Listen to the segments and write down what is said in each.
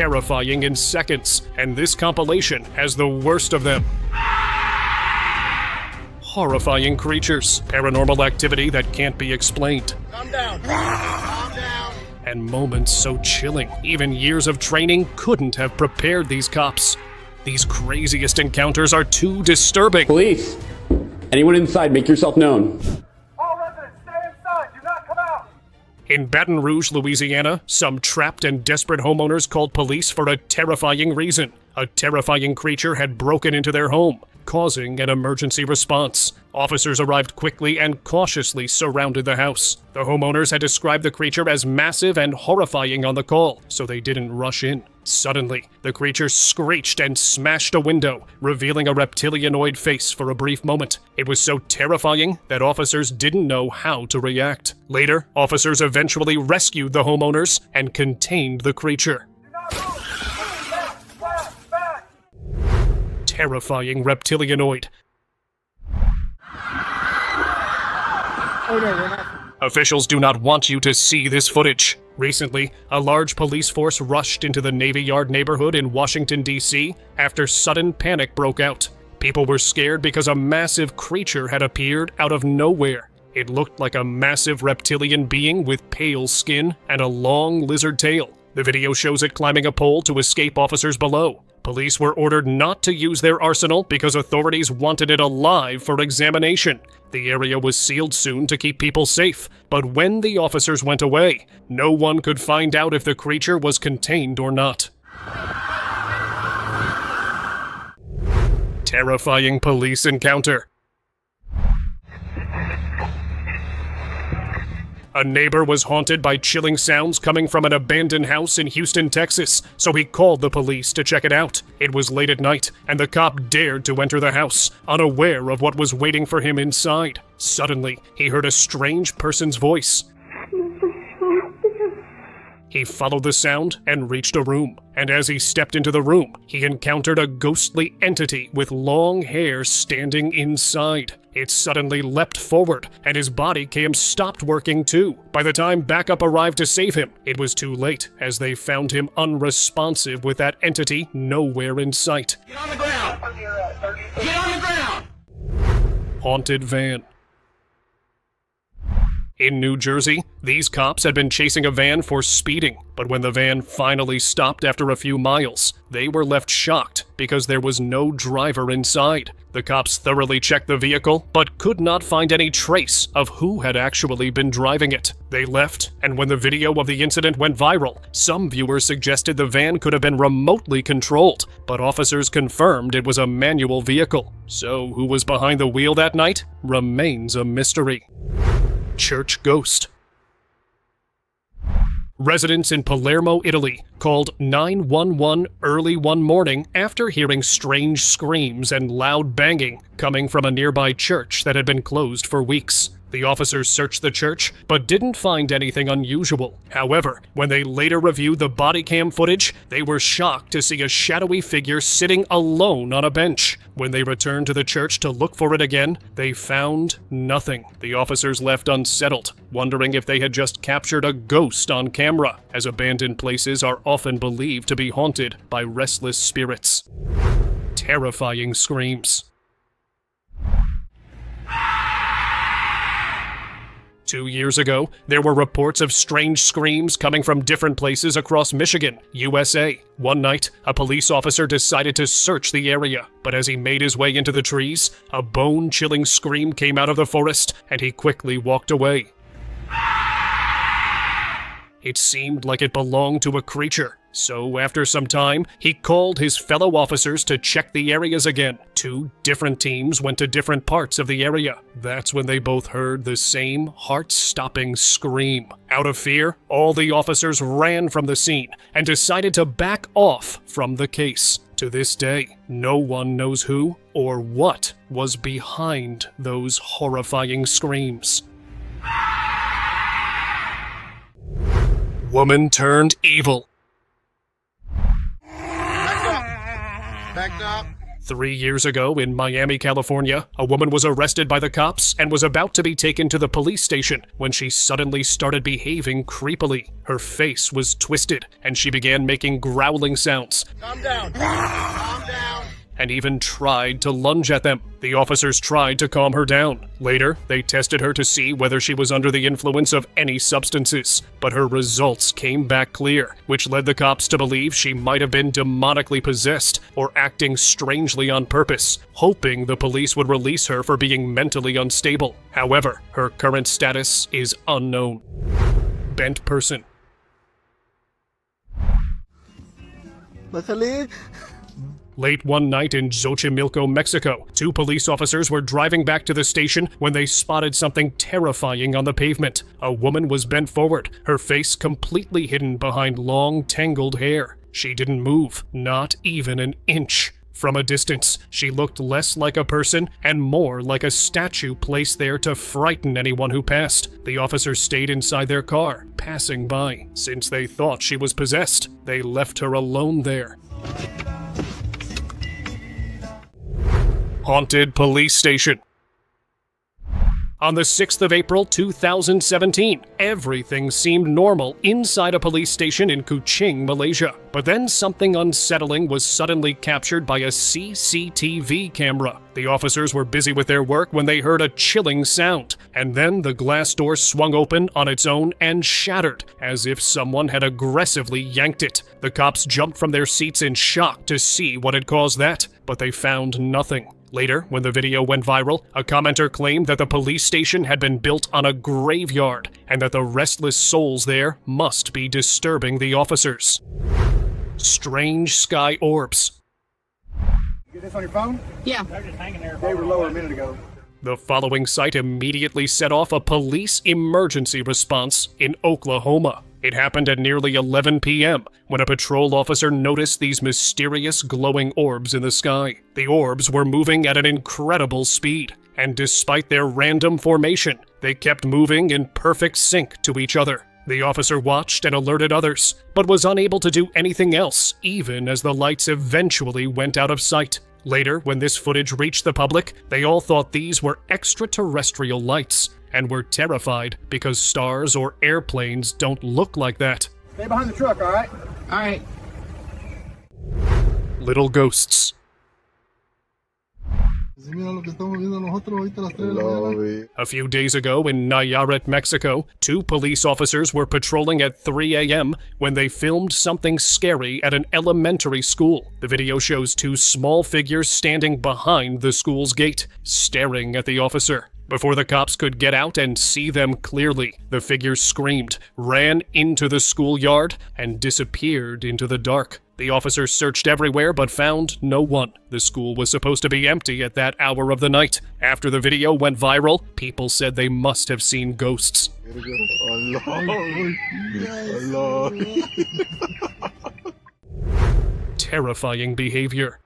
terrifying in seconds, and this compilation has the worst of them. Horrifying creatures, paranormal activity that can't be explained. Calm down. Calm down. And moments so chilling, even years of training couldn't have prepared these cops. These craziest encounters are too disturbing. Police! Anyone inside, make yourself known. All residents, stay inside. Do not come out. In Baton Rouge, Louisiana, some trapped and desperate homeowners called police for a terrifying reason. A terrifying creature had broken into their home, causing an emergency response. Officers arrived quickly and cautiously surrounded the house. The homeowners had described the creature as massive and horrifying on the call, so they didn't rush in. Suddenly, the creature screeched and smashed a window, revealing a reptilianoid face for a brief moment. It was so terrifying that officers didn't know how to react. Later, officers eventually rescued the homeowners and contained the creature. Do not move. Back. Terrifying reptilianoid. Oh no, we're not. Officials do not want you to see this footage. Recently, a large police force rushed into the Navy Yard neighborhood in Washington, D.C. after sudden panic broke out. People were scared because a massive creature had appeared out of nowhere. It looked like a massive reptilian being with pale skin and a long lizard tail. The video shows it climbing a pole to escape officers below. Police were ordered not to use their arsenal because authorities wanted it alive for examination. The area was sealed soon to keep people safe, but when the officers went away, no one could find out if the creature was contained or not. Terrifying police encounter. A neighbor was haunted by chilling sounds coming from an abandoned house in Houston, Texas, so he called the police to check it out. It was late at night, and the cop dared to enter the house, unaware of what was waiting for him inside. Suddenly, he heard a strange person's voice. He followed the sound and reached a room, and as he stepped into the room, he encountered a ghostly entity with long hair standing inside. It suddenly leapt forward, and his body cam stopped working too. By the time backup arrived to save him, it was too late, as they found him unresponsive with that entity nowhere in sight. Get on the ground. Get on the ground. Haunted van. In New Jersey, these cops had been chasing a van for speeding, but when the van finally stopped after a few miles, they were left shocked because there was no driver inside. The cops thoroughly checked the vehicle, but could not find any trace of who had actually been driving it. They left, and when the video of the incident went viral, some viewers suggested the van could have been remotely controlled, but officers confirmed it was a manual vehicle. So who was behind the wheel that night remains a mystery. Church ghost. Residents in Palermo, Italy, called 911 early one morning after hearing strange screams and loud banging coming from a nearby church that had been closed for weeks. The officers searched the church, but didn't find anything unusual. However, when they later reviewed the Bodycam footage, they were shocked to see a shadowy figure sitting alone on a bench. When they returned to the church to look for it again, they found nothing. The officers left unsettled, wondering if they had just captured a ghost on camera, as abandoned places are often believed to be haunted by restless spirits. Terrifying screams. 2 years ago, there were reports of strange screams coming from different places across Michigan, USA. One night, a police officer decided to search the area, but as he made his way into the trees, a bone-chilling scream came out of the forest, and he quickly walked away. It seemed like it belonged to a creature, so after some time, he called his fellow officers to check the areas again. 2 different teams went to different parts of the area. That's when they both heard the same heart-stopping scream. Out of fear, all the officers ran from the scene and decided to back off from the case. To this day, no one knows who or what was behind those horrifying screams. Woman turned evil. Back up. 3 years ago in Miami, California, a woman was arrested by the cops and was about to be taken to the police station when she suddenly started behaving creepily. Her face was twisted, and she began making growling sounds. Calm down. Calm down. And even tried to lunge at them. The officers tried to calm her down. Later, they tested her to see whether she was under the influence of any substances, but her results came back clear, which led the cops to believe she might have been demonically possessed or acting strangely on purpose, hoping the police would release her for being mentally unstable. However, her current status is unknown. Bent person. Late one night in Xochimilco, Mexico, 2 police officers were driving back to the station when they spotted something terrifying on the pavement. A woman was bent forward, her face completely hidden behind long, tangled hair. She didn't move, not even an inch. From a distance, she looked less like a person and more like a statue placed there to frighten anyone who passed. The officers stayed inside their car, passing by. Since they thought she was possessed, they left her alone there. Haunted police station. On the 6th of April 2017, everything seemed normal inside a police station in Kuching, Malaysia. But then something unsettling was suddenly captured by a CCTV camera. The officers were busy with their work when they heard a chilling sound, and then the glass door swung open on its own and shattered, as if someone had aggressively yanked it. The cops jumped from their seats in shock to see what had caused that, but they found nothing. Later, when the video went viral, a commenter claimed that the police station had been built on a graveyard and that the restless souls there must be disturbing the officers. Strange sky orbs. You get this on your phone? Yeah. They're just hanging there. They were lower a minute ago. The following sight immediately set off a police emergency response in Oklahoma. It happened at nearly 11 p.m. when a patrol officer noticed these mysterious glowing orbs in the sky. The orbs were moving at an incredible speed, and despite their random formation, they kept moving in perfect sync to each other. The officer watched and alerted others, but was unable to do anything else, even as the lights eventually went out of sight. Later, when this footage reached the public, they all thought these were extraterrestrial lights, and were terrified because stars or airplanes don't look like that. Stay behind the truck, all right? All right. Little ghosts. A few days ago in Nayarit, Mexico, 2 police officers were patrolling at 3 a.m. when they filmed something scary at an elementary school. The video shows 2 small figures standing behind the school's gate, staring at the officer. Before the cops could get out and see them clearly, the figures screamed, ran into the schoolyard, and disappeared into the dark. The officers searched everywhere but found no one. The school was supposed to be empty at that hour of the night. After the video went viral, people said they must have seen ghosts. Terrifying behavior.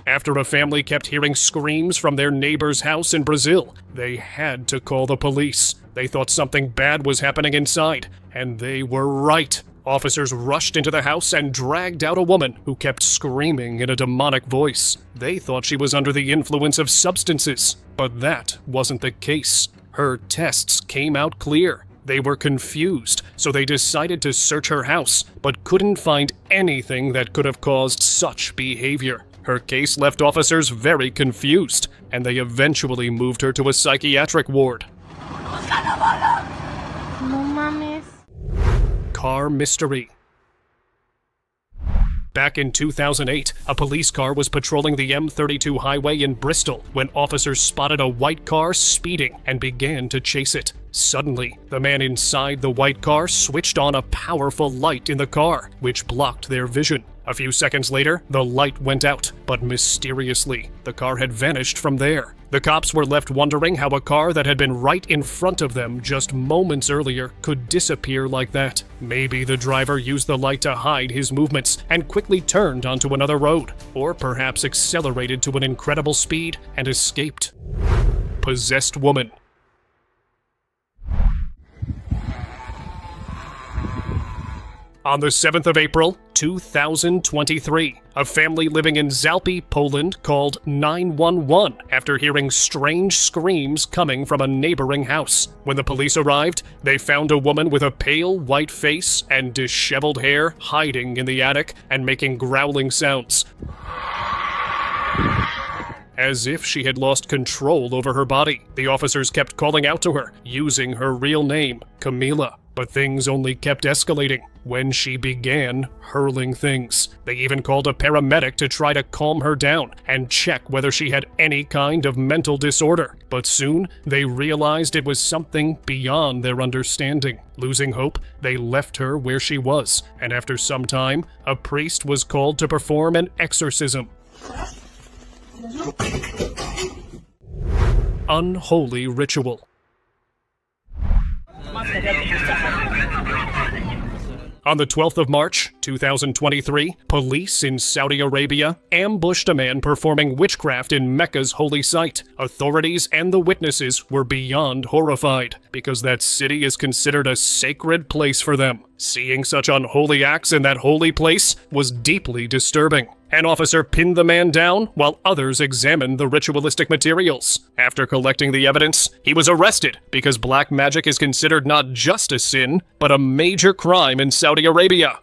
After a family kept hearing screams from their neighbor's house in Brazil, they had to call the police. They thought something bad was happening inside, and they were right. Officers rushed into the house and dragged out a woman who kept screaming in a demonic voice. They thought she was under the influence of substances, but that wasn't the case. Her tests came out clear. They were confused, so they decided to search her house, but couldn't find anything that could have caused such behavior. Her case left officers very confused, and they eventually moved her to a psychiatric ward. No mames. Car mystery. Back in 2008, a police car was patrolling the M32 highway in Bristol when officers spotted a white car speeding and began to chase it. Suddenly, the man inside the white car switched on a powerful light in the car, which blocked their vision. A few seconds later, the light went out, but mysteriously, the car had vanished from there. The cops were left wondering how a car that had been right in front of them just moments earlier could disappear like that. Maybe the driver used the light to hide his movements and quickly turned onto another road, or perhaps accelerated to an incredible speed and escaped. Possessed woman. On the 7th of April, 2023, a family living in Zalpi, Poland called 911 after hearing strange screams coming from a neighboring house. When the police arrived, they found a woman with a pale white face and disheveled hair hiding in the attic and making growling sounds, as if she had lost control over her body. The officers kept calling out to her, using her real name, Camila. But things only kept escalating when she began hurling things. They even called a paramedic to try to calm her down and check whether she had any kind of mental disorder. But soon, they realized it was something beyond their understanding. Losing hope, they left her where she was, and after some time, a priest was called to perform an exorcism. Unholy ritual. On the 12th of March, 2023, police in Saudi Arabia ambushed a man performing witchcraft in Mecca's holy site. Authorities and the witnesses were beyond horrified, because that city is considered a sacred place for them. Seeing such unholy acts in that holy place was deeply disturbing. An officer pinned the man down while others examined the ritualistic materials. After collecting the evidence, he was arrested because black magic is considered not just a sin, but a major crime in Saudi Arabia.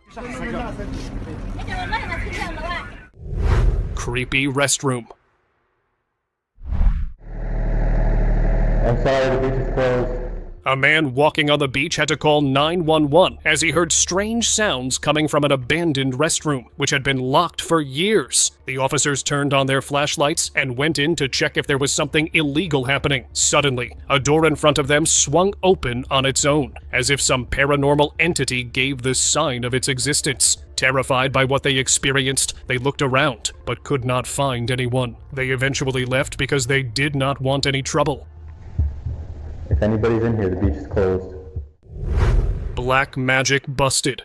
Creepy restroom. I'm sorry, the beach is closed. A man walking on the beach had to call 911 as he heard strange sounds coming from an abandoned restroom, which had been locked for years. The officers turned on their flashlights and went in to check if there was something illegal happening. Suddenly, a door in front of them swung open on its own, as if some paranormal entity gave the sign of its existence. Terrified by what they experienced, they looked around, but could not find anyone. They eventually left because they did not want any trouble. If anybody's in here, the beach is closed. Black magic busted.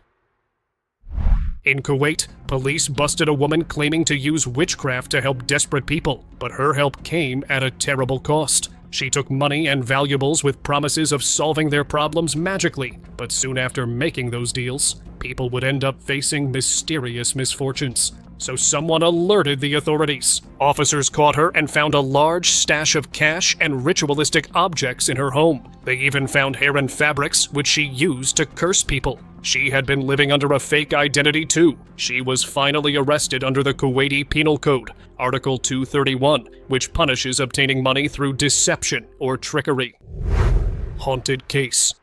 In Kuwait, police busted a woman claiming to use witchcraft to help desperate people, but her help came at a terrible cost. She took money and valuables with promises of solving their problems magically, but soon after making those deals, people would end up facing mysterious misfortunes. So someone alerted the authorities. Officers caught her and found a large stash of cash and ritualistic objects in her home. They even found hair and fabrics which she used to curse people. She had been living under a fake identity too. She was finally arrested under the Kuwaiti Penal Code, Article 231, which punishes obtaining money through deception or trickery. Haunted case.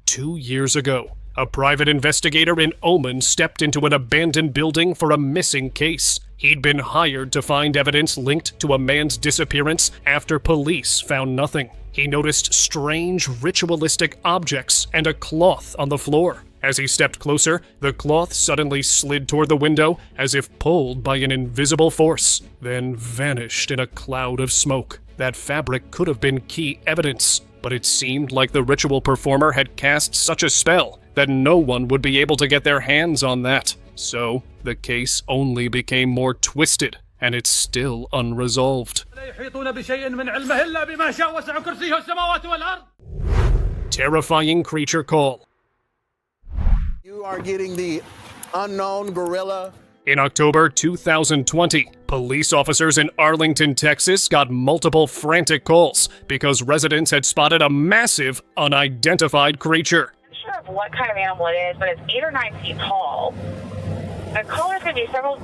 2 years ago, a private investigator in Oman stepped into an abandoned building for a missing case. He'd been hired to find evidence linked to a man's disappearance after police found nothing. He noticed strange ritualistic objects and a cloth on the floor. As he stepped closer, the cloth suddenly slid toward the window as if pulled by an invisible force, then vanished in a cloud of smoke. That fabric could have been key evidence, but it seemed like the ritual performer had cast such a spell that no one would be able to get their hands on that. So, the case only became more twisted, and it's still unresolved. Terrifying creature call. You are getting the unknown gorilla. In October 2020, police officers in Arlington, Texas got multiple frantic calls because residents had spotted a massive, unidentified creature. I'm sure of what kind of animal it is, but it's 8 or 9 feet tall. The caller could be several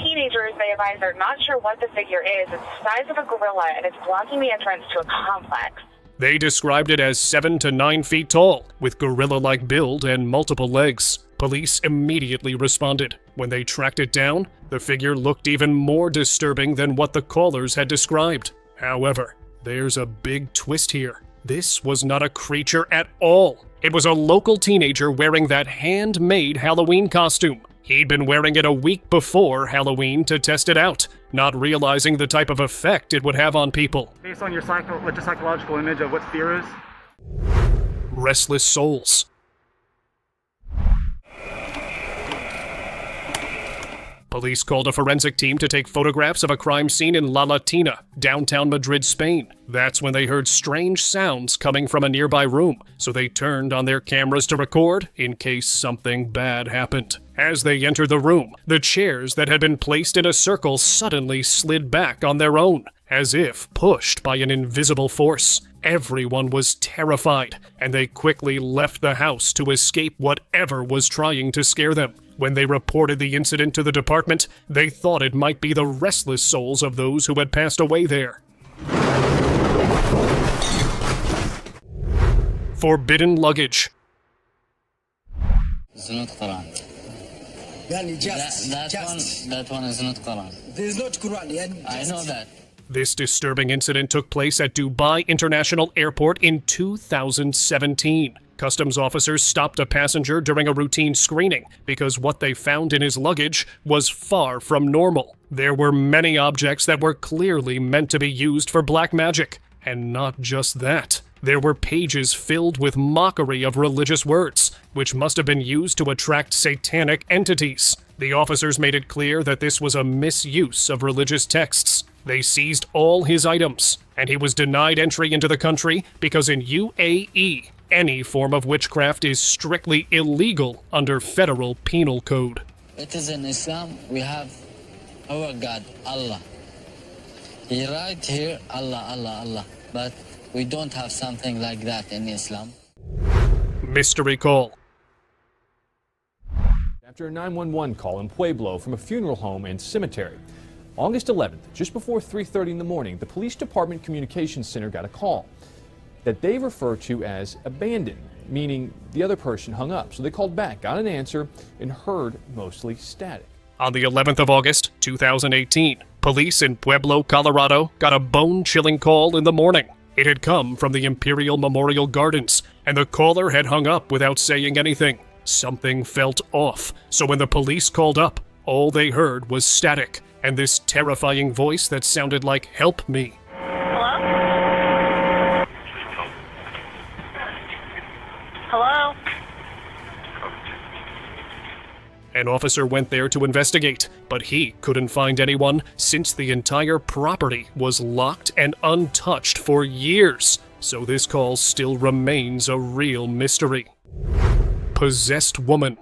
teenagers. They advise they're not sure what the figure is. It's the size of a gorilla, and it's blocking the entrance to a complex. They described it as 7 to 9 feet tall, with gorilla-like build and multiple legs. Police immediately responded. When they tracked it down, the figure looked even more disturbing than what the callers had described. However, there's a big twist here. This was not a creature at all. It was a local teenager wearing that handmade Halloween costume. He'd been wearing it a week before Halloween to test it out, not realizing the type of effect it would have on people. Based on your psychological image of what fear is? Restless souls. Police called a forensic team to take photographs of a crime scene in La Latina, downtown Madrid, Spain. That's when they heard strange sounds coming from a nearby room, so they turned on their cameras to record in case something bad happened. As they entered the room, the chairs that had been placed in a circle suddenly slid back on their own, as if pushed by an invisible force. Everyone was terrified, and they quickly left the house to escape whatever was trying to scare them. When they reported the incident to the department, they thought it might be the restless souls of those who had passed away there. Forbidden luggage. It's not Quran. That one is not Quran. There's not Quran. I know that. This disturbing incident took place at Dubai International Airport in 2017. Customs officers stopped a passenger during a routine screening because what they found in his luggage was far from normal. There were many objects that were clearly meant to be used for black magic. And not just that. There were pages filled with mockery of religious words, which must have been used to attract satanic entities. The officers made it clear that this was a misuse of religious texts. They seized all his items, and he was denied entry into the country because in UAE, any form of witchcraft is strictly illegal under federal penal code. It is in Islam, we have our God, Allah. He right here, Allah, Allah, Allah. But we don't have something like that in Islam. Mystery call. After a 911 call in Pueblo from a funeral home and cemetery. August 11th, just before 3:30 in the morning, the police department communications center got a call that they refer to as abandoned, meaning the other person hung up. So they called back, got an answer, and heard mostly static. On the 11th of August, 2018, police in Pueblo, Colorado, got a bone-chilling call in the morning. It had come from the Imperial Memorial Gardens, and the caller had hung up without saying anything. Something felt off, so when the police called up, all they heard was static, and this terrifying voice that sounded like, "Help me." Hello? Hello? An officer went there to investigate, but he couldn't find anyone since the entire property was locked and untouched for years. So this call still remains a real mystery. Possessed woman.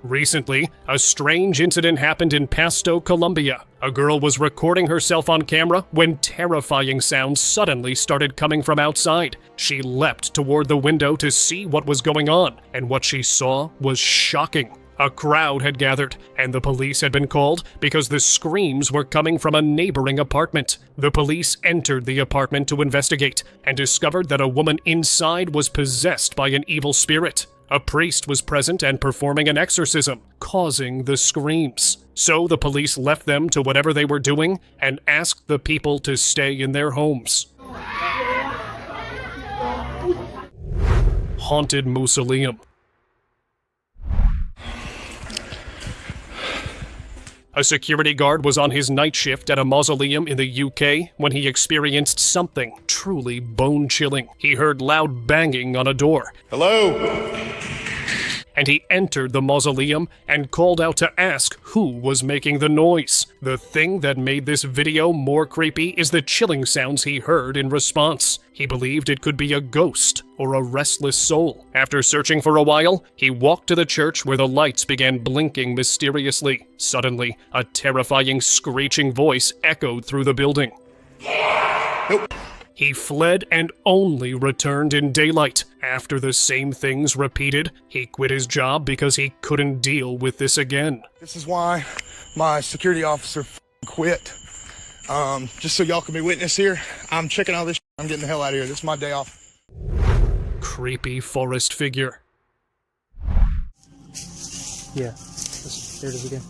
Recently, a strange incident happened in Pasto, Colombia. A girl was recording herself on camera when terrifying sounds suddenly started coming from outside. She leapt toward the window to see what was going on, and what she saw was shocking. A crowd had gathered, and the police had been called because the screams were coming from a neighboring apartment. The police entered the apartment to investigate and discovered that a woman inside was possessed by an evil spirit. A priest was present and performing an exorcism, causing the screams. So the police left them to whatever they were doing and asked the people to stay in their homes. Haunted mausoleum. A security guard was on his night shift at a mausoleum in the UK when he experienced something truly bone-chilling. He heard loud banging on a door. Hello? And he entered the mausoleum and called out to ask who was making the noise. The thing that made this video more creepy is the chilling sounds he heard in response. He believed it could be a ghost or a restless soul. After searching for a while, he walked to the church where the lights began blinking mysteriously. Suddenly, a terrifying screeching voice echoed through the building. Nope. He fled and only returned in daylight. After the same things repeated, he quit his job because he couldn't deal with this again. This is why my security officer quit. Just so y'all can be witness here. I'm checking all this. I'm getting the hell out of here. This is my day off. Creepy forest figure. Yeah, there it is again.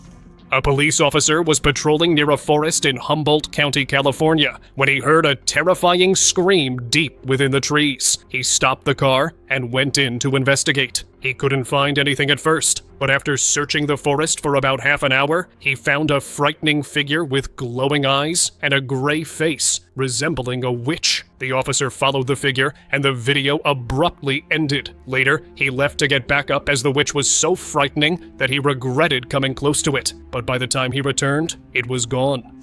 A police officer was patrolling near a forest in Humboldt County, California, when he heard a terrifying scream deep within the trees. He stopped the car and went in to investigate. He couldn't find anything at first, but after searching the forest for about half an hour, he found a frightening figure with glowing eyes and a gray face, resembling a witch. The officer followed the figure, and the video abruptly ended. Later, he left to get back up as the witch was so frightening that he regretted coming close to it. But by the time he returned, it was gone.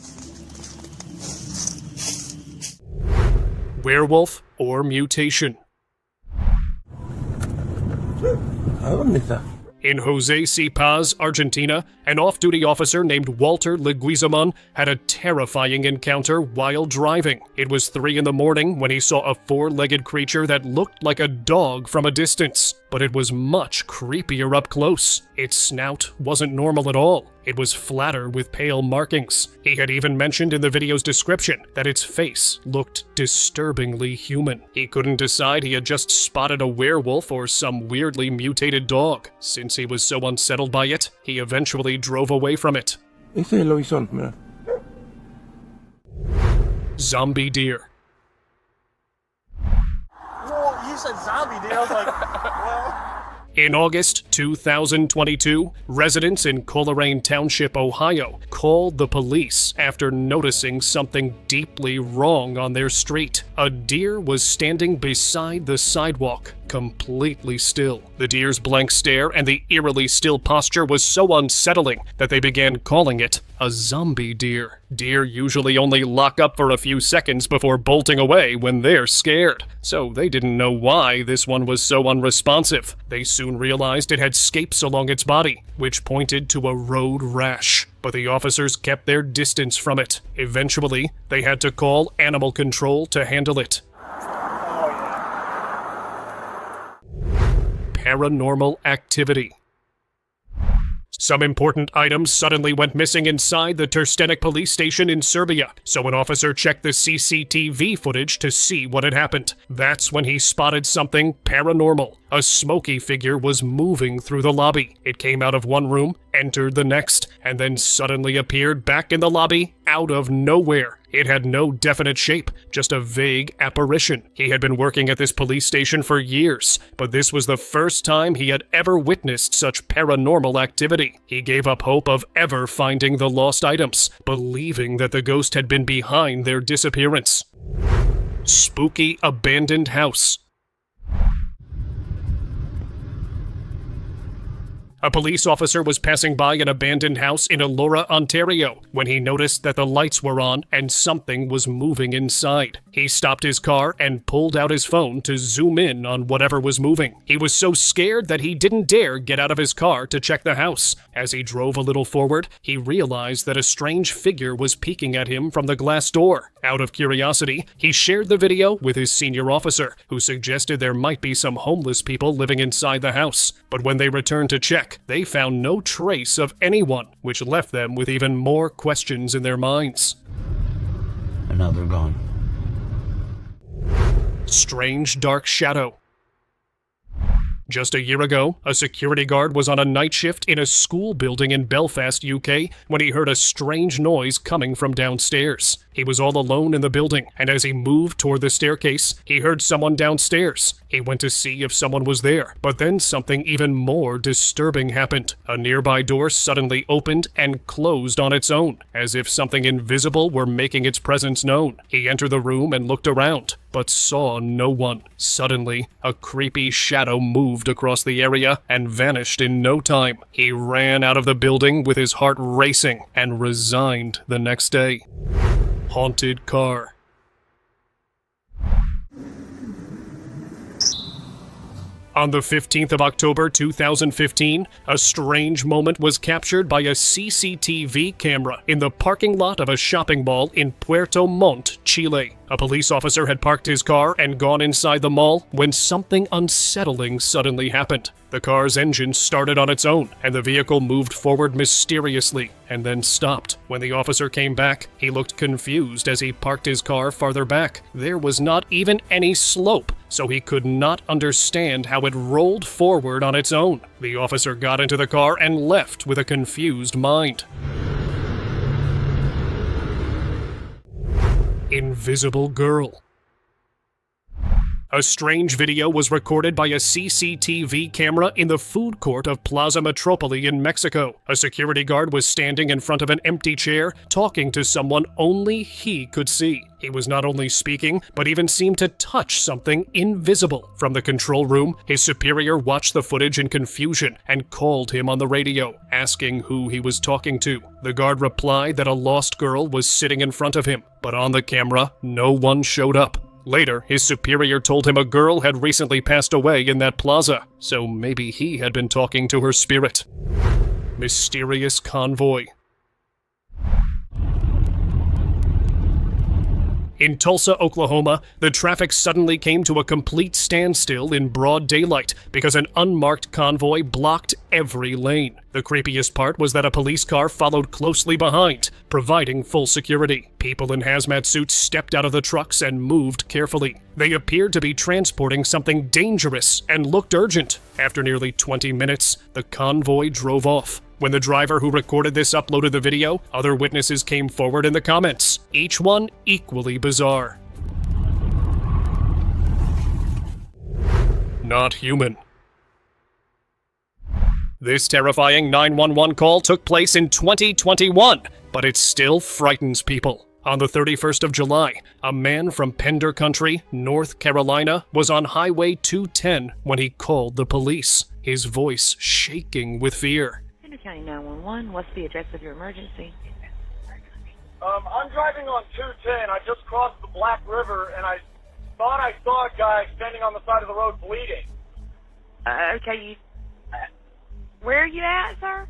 Werewolf or mutation? In Jose C. Paz, Argentina, an off-duty officer named Walter Leguizamon had a terrifying encounter while driving. It was 3 in the morning when he saw a 4-legged creature that looked like a dog from a distance, but it was much creepier up close. Its snout wasn't normal at all. It was flatter with pale markings. He had even mentioned in the video's description that its face looked disturbingly human. He couldn't decide he had just spotted a werewolf or some weirdly mutated dog. Since he was so unsettled by it, he eventually drove away from it. Zombie deer. Well, you said zombie, dude. I was like, well... In August 2022, residents in Coleraine Township, Ohio, called the police after noticing something deeply wrong on their street. A deer was standing beside the sidewalk, completely still. The deer's blank stare and the eerily still posture was so unsettling that they began calling it a zombie deer. Deer usually only lock up for a few seconds before bolting away when they're scared, so they didn't know why this one was so unresponsive. They soon realized it had scapes along its body, which pointed to a road rash, but the officers kept their distance from it. Eventually, they had to call animal control to handle it. Paranormal activity. Some important items suddenly went missing inside the Trstenik police station in Serbia, so an officer checked the CCTV footage to see what had happened. That's when he spotted something paranormal. A smoky figure was moving through the lobby. It came out of one room, entered the next, and then suddenly appeared back in the lobby out of nowhere. It had no definite shape, just a vague apparition. He had been working at this police station for years, but this was the first time he had ever witnessed such paranormal activity. He gave up hope of ever finding the lost items, believing that the ghost had been behind their disappearance. Spooky abandoned house. A police officer was passing by an abandoned house in Elora, Ontario, when he noticed that the lights were on and something was moving inside. He stopped his car and pulled out his phone to zoom in on whatever was moving. He was so scared that he didn't dare get out of his car to check the house. As he drove a little forward, he realized that a strange figure was peeking at him from the glass door. Out of curiosity, he shared the video with his senior officer, who suggested there might be some homeless people living inside the house. But when they returned to check, they found no trace of anyone, which left them with even more questions in their minds. And now they're gone. Strange dark shadow. Just a year ago, a security guard was on a night shift in a school building in Belfast, UK, when he heard a strange noise coming from downstairs. He was all alone in the building, and as he moved toward the staircase, he heard someone downstairs. He went to see if someone was there, but then something even more disturbing happened. A nearby door suddenly opened and closed on its own, as if something invisible were making its presence known. He entered the room and looked around, but saw no one. Suddenly, a creepy shadow moved across the area and vanished in no time. He ran out of the building with his heart racing and resigned the next day. Haunted car. On the 15th of October 2015, a strange moment was captured by a CCTV camera in the parking lot of a shopping mall in Puerto Montt, Chile. A police officer had parked his car and gone inside the mall when something unsettling suddenly happened. The car's engine started on its own, and the vehicle moved forward mysteriously and then stopped. When the officer came back, he looked confused as he parked his car farther back. There was not even any slope, so he could not understand how it rolled forward on its own. The officer got into the car and left with a confused mind. Invisible girl. A strange video was recorded by a CCTV camera in the food court of Plaza Metropoli in Mexico. A security guard was standing in front of an empty chair, talking to someone only he could see. He was not only speaking, but even seemed to touch something invisible. From the control room, his superior watched the footage in confusion and called him on the radio, asking who he was talking to. The guard replied that a lost girl was sitting in front of him, but on the camera, no one showed up. Later, his superior told him a girl had recently passed away in that plaza, so maybe he had been talking to her spirit. Mysterious convoy. In Tulsa, Oklahoma, the traffic suddenly came to a complete standstill in broad daylight because an unmarked convoy blocked every lane. The creepiest part was that a police car followed closely behind, providing full security. People in hazmat suits stepped out of the trucks and moved carefully. They appeared to be transporting something dangerous and looked urgent. After nearly 20 minutes, the convoy drove off. When the driver who recorded this uploaded the video, other witnesses came forward in the comments, each one equally bizarre. Not human. This terrifying 911 call took place in 2021, but it still frightens people. On the 31st of July, a man from Pender Country, North Carolina, was on Highway 210 when he called the police, his voice shaking with fear. County 911, what's the address of your emergency? I'm driving on 210. I just crossed the Black River, and I thought I saw a guy standing on the side of the road bleeding. Okay, where are you at, sir?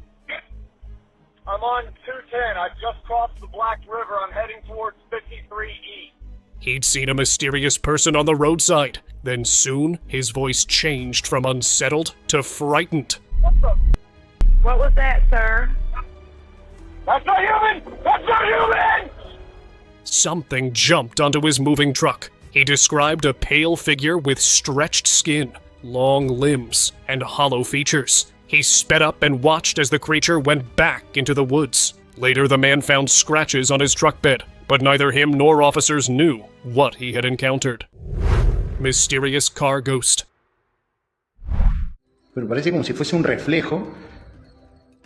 I'm on 210. I just crossed the Black River. I'm heading towards 53E. He'd seen a mysterious person on the roadside. Then soon, his voice changed from unsettled to frightened. What the? What was that, sir? That's not human! That's not human! Something jumped onto his moving truck. He described a pale figure with stretched skin, long limbs, and hollow features. He sped up and watched as the creature went back into the woods. Later, the man found scratches on his truck bed, but neither him nor officers knew what he had encountered. Mysterious car ghost. Pero parece como si fuese un reflejo.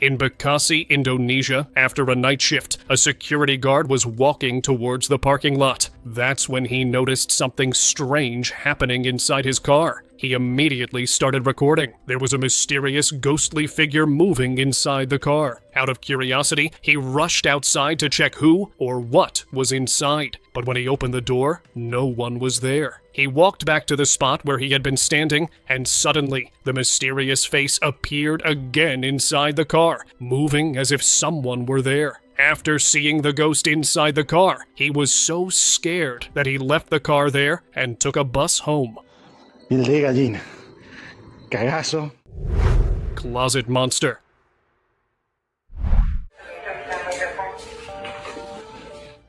In Bekasi, Indonesia, after a night shift, a security guard was walking towards the parking lot. That's when he noticed something strange happening inside his car. He immediately started recording. There was a mysterious, ghostly figure moving inside the car. Out of curiosity, he rushed outside to check who or what was inside. But when he opened the door, no one was there. He walked back to the spot where he had been standing, and suddenly, the mysterious face appeared again inside the car, moving as if someone were there. After seeing the ghost inside the car, he was so scared that he left the car there and took a bus home. Piel de gallina. Cagazo. Closet monster.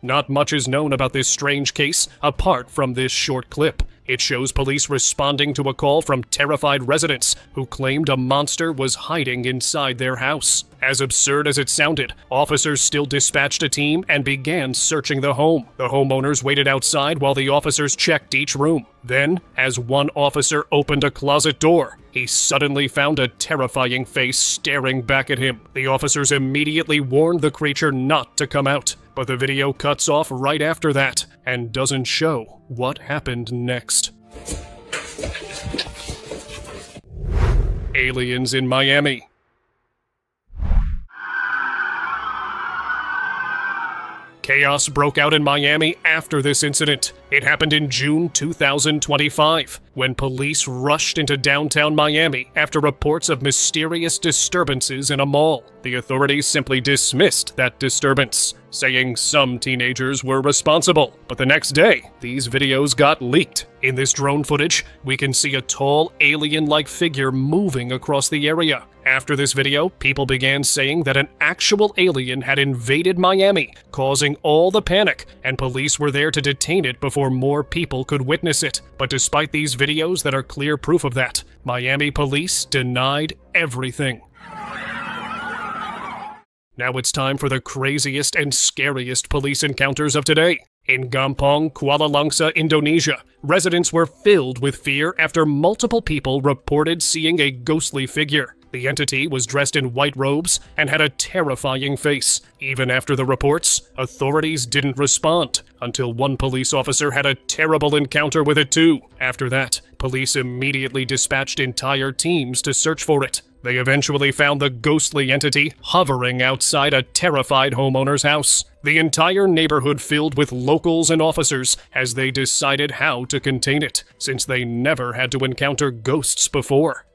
Not much is known about this strange case, apart from this short clip. It shows police responding to a call from terrified residents who claimed a monster was hiding inside their house. As absurd as it sounded, officers still dispatched a team and began searching the home. The homeowners waited outside while the officers checked each room. Then, as one officer opened a closet door, he suddenly found a terrifying face staring back at him. The officers immediately warned the creature not to come out, but the video cuts off right after that and doesn't show what happened next. Aliens in Miami. Chaos broke out in Miami after this incident. It happened in June 2025, when police rushed into downtown Miami after reports of mysterious disturbances in a mall. The authorities simply dismissed that disturbance, saying some teenagers were responsible. But the next day, these videos got leaked. In this drone footage, we can see a tall, alien-like figure moving across the area. After this video, people began saying that an actual alien had invaded Miami, causing all the panic, and police were there to detain it before more people could witness it. But despite these videos that are clear proof of that, Miami police denied everything. Now it's time for the craziest and scariest police encounters of today. In Gampong, Kuala Lumpur, Indonesia, residents were filled with fear after multiple people reported seeing a ghostly figure. The entity was dressed in white robes and had a terrifying face. Even after the reports, authorities didn't respond until one police officer had a terrible encounter with it too. After that, police immediately dispatched entire teams to search for it. They eventually found the ghostly entity hovering outside a terrified homeowner's house. The entire neighborhood filled with locals and officers as they decided how to contain it, since they never had to encounter ghosts before.